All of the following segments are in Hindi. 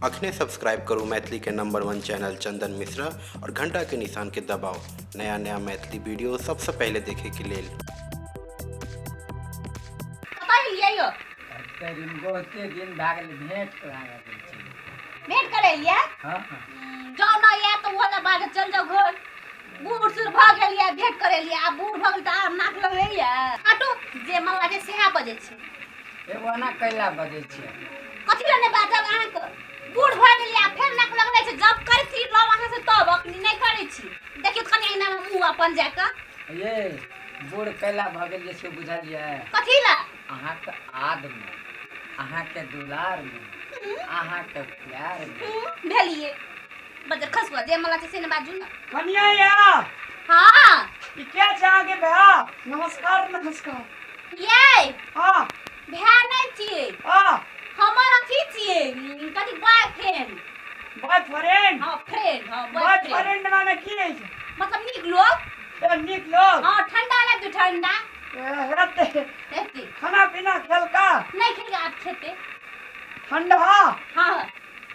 अखने सब्सक्राइब करू मैथिली के नंबर 1 चैनल चंदन मिश्रा और घंटा के निशान के दबाओ नया नया मैथिली वीडियो सबसे पहले देखे के लिए। बहुते दिन भए गेल भेंट करे लिया हां जाओ ना या तो वो ना बाद चल जाओ घर बूढ़ सुर भाग गेलिया भेंट करे लिया आ बूढ़ भग त आम नाक लगैया आटो जे मल्ला जे सेहा बजे छै एगो ना कैला बजे छै कथि ले ने बात अहाँ के बूढ़ भ गेलिया फेर नाक लगले छै जब करथि लो वहां से तब अपनी नहीं करे छी देखियो कनी एना मुंह अपन जाके ये बूढ़ कैला भ गेल जे से बुझलिए कथि ला अहाँ के आदमी अहाँ के दुलार में अहाँ के प्यार में भेलिए बजे खसवा जे मल्ला से ने बाजू ना कन्या या हां ई क्या चाहे भैया नमस्कार नमस्कार ये हां भैया नहीं छिए हां हमर अथी छिए कथि बॉयफ्रेंड बॉयफ्रेंड हां फ्रेंड हां बॉयफ्रेंड माने की है मतलब निक लोग ए निक लोग हां ठंडा लग ठंडा रहते हेती खाना पीना खेल का नहीं खेले आप खेते ठंडा हां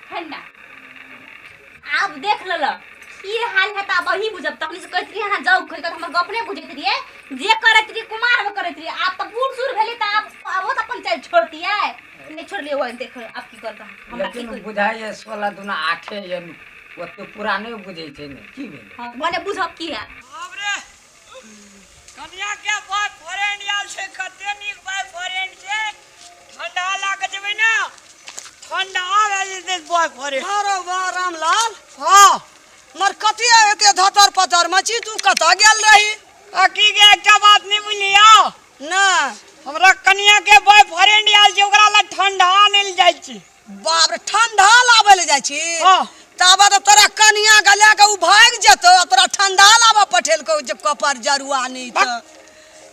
ठंडा आप देख लल की हाल है त वही बुझब तखनी से कहत रही हां जाऊ कह के हमर गप नहीं बुझैत रहिए जे करत रही कुमार में करत रही आप त बूढ़ सुर भेली त आप वो त अपन चल छोड़ती है नहीं छोड़ लिए वो देख आप की करता हमरा की लेकिन बुझाइए 16 दुना 8 ये ओते पुराने बुझै छै ने की भेल हां माने बुझब की है बाप रे कन्या के बॉयफ्रेंड आल छै कते निक बॉयफ्रेंड छै ठंडा लागे जेबै ना ठंडा आवे जे बॉयफ्रेंड अरे वाह रामलाल हां मर कथी एते धतर पतर मची तू कत गेल रही की के एकटा बात नहीं बुझलिया ना हमरा कन्या के बॉयफ्रेंड आल छै ओकरा ला ठंडा आनल जाय छै बाप रे ठंडा लाबे ले जाय छी हां ताबा तो तोरा कनिया गले के उ भाग जतो तोरा ठंडा लाबा पठेल को जब कपर जरुआ नहीं त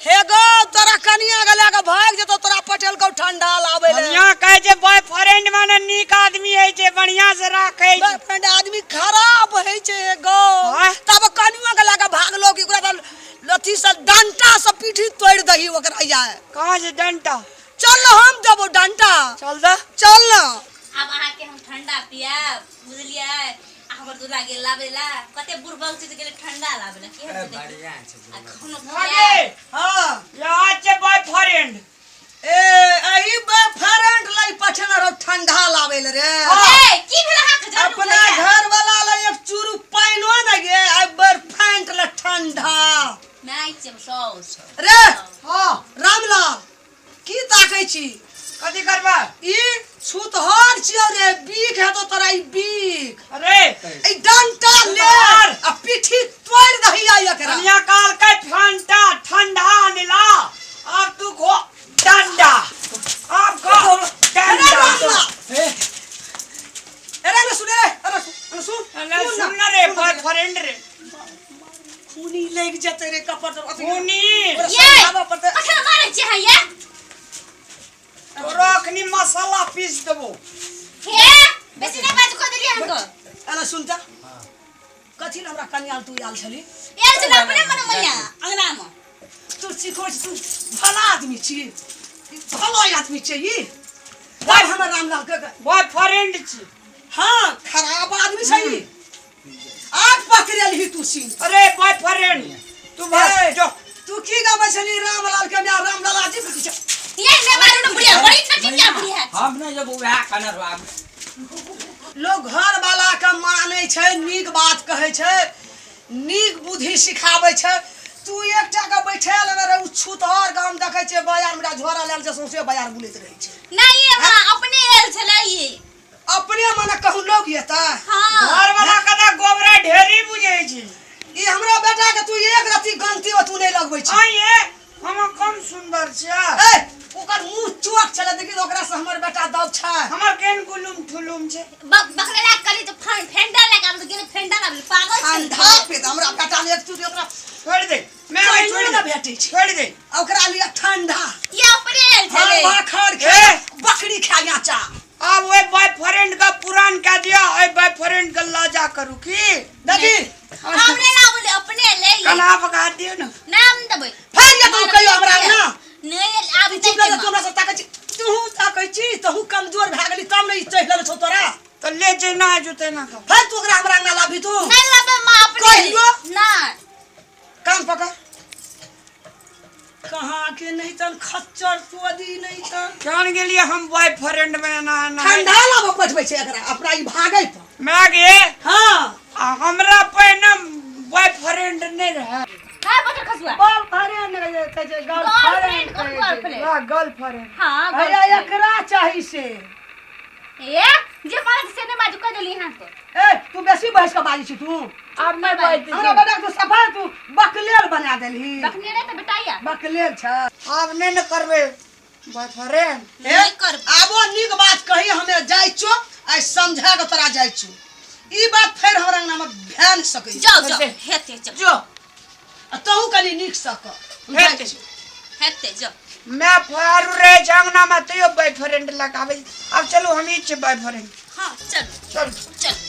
हे गो तोरा कनिया गले के भाग जतो तोरा पठेल को ठंडा लाबे ले कन्या कहे छै बॉयफ्रेंड माने नीक आदमी है छै बढ़िया से राखे छै बॉयफ्रेंड आदमी खराब है छे गो तब कनिया गले के भागलो की ओकरा लथी से डंटा से पीठी तोड़ दही ओकरा जाए कहां से डंटा चल न हम देबो डंटा चल द चल न अब अहाँ के हम ठंडा पिया बुझलिए हमर दूल्हा के लावेला कते बुढ़बक से गेले ठंडा लावेला की है बढ़िया छै खानो आगे हां यहाँ छै बॉयफ्रेंड ए अही बॉयफ्रेंड लाई पठना रो ठंडा लावेल रे ए की भेला हाथ जानू अपना घर वाला ला एक चूरू पाइनो न गे आ बॉयफ्रेंड ला ठंडा मैं चम सॉस रे हां रामलाल की ताकै छी कथि करबा ई छुतहर छियो रे बीख है तो तोरा ई बीख अरे ई डंटा ले आ पीठी तोड़ दही आ एकरा कन्या काल के फंटा ठंडा निला अब तू खो डंडा अब खो डंडा अरे न सुन रे अरे सुन सुन रे बॉयफ्रेंड रे खूनी लग जते रे कपर खूनी ये अच्छा मारे छै ये तोरो अखनी मसाला पीस देबो हे बेसी नहीं बात को देलिए हमको अरे सुन जा कथि न हमरा कन्या तू आल छली यार चला अपने मन मैया अंगना में तू सिखो तू भला आदमी छी भलो आदमी छी ई भाई हमर रामलाल के बॉयफ्रेंड छी हां खराब आदमी छै ई आज पकड़ल ही तू सिंह अरे बॉयफ्रेंड तू भाई जो तू की गावे छली रामलाल के मैं रामलाल आजी कुछ ये ले मारू न बुढ़िया बड़ी छटी क्या बुढ़िया हम नहीं जब वह कनर आब लोग घर वाला के माने छै नीक बात कहे छै नीक बुद्धि सिखावे छै तू एकटा के बैठल रे उ छुतहर गाम देखे छै बाजार में झोरा लेल जे सौसे बाजार बुलैत रहे छै नहीं ये अपने एल छले ये अपने माने कहू लोग येता हां घर वाला कदा गोबरा ढेरी बुझै छी ई हमरा बेटा के तू एक रति गलती तू नहीं लगबै छी हां ये हम कम सुंदर छै ए ओकर मुंह चोक चले देखि ओकरा से हमर बेटा दब छै हमर केन गुलुम ठुलुम छै बकरेला करी तो फेंडा लगा हम तो गेले फेंडा लगा पागल छै अंधा पे हमरा बेटा ने एक तू ओकरा छोड़ दे मैं छोड़ ना दे भेटै छै छोड़ दे ओकरा लिए ठंडा ये अपने एल छले हां खड़ के बकरी खाया चा अब वो बॉयफ्रेंड का पुरान का दिया ओए बॉयफ्रेंड का लाजा करू की देखी हमरे ना बोले अपने ले कना पका दियो ना नाम दबे फेर ये तू कहियो हमरा ना नहीं आब तू ना हमरा से ताकै छी तू ताकै छी तू कमजोर भ गेली तब नहीं चढ़ल छौ तोरा तो जे ना जुते ना का फिर तू ओकरा हमरा ना लाभी तू नहीं लबे मां अपने कहियो? ना कान पकड़ कहाँ के नहीं तन खच्चर सोदी नहीं तन जान गेलिए हम बॉयफ्रेंड में ना ना ठंडा लाबो बैठबै छै एकरा अपना ई भागै पर मैं गे हां हमरा पहिने बॉयफ्रेंड नहीं रहे हां बटर खसुआ गर्लफ्रेंड कहै छै गर्लफ्रेंड गर्लफ्रेंड गर्लफ्रेंड हां अरे एकरा चाही से ए जे मारे से ने बाजू कर देली हां तो ए तू बेसी बहस के बाजी छी तू अब मैं बात हमरा बेटा तू सफा तू बकलेल बना देलही बखने रे तो बेटाइया बकलेल छ अब नहीं न करबे बॉयफ्रेंड नहीं कर आबो नीक बात कही हमे जाय छो आ समझा के तोरा जाय छो ई बात फेर हमरा नाम भैन सकै जाओ जाओ हेते जाओ जो तहु कनी नीक सक हेते हेते जाओ मैं फारू रे जंगना में तो बॉयफ्रेंड लगावे अब चलो हम ही बॉयफ्रेंड हां चल चल चल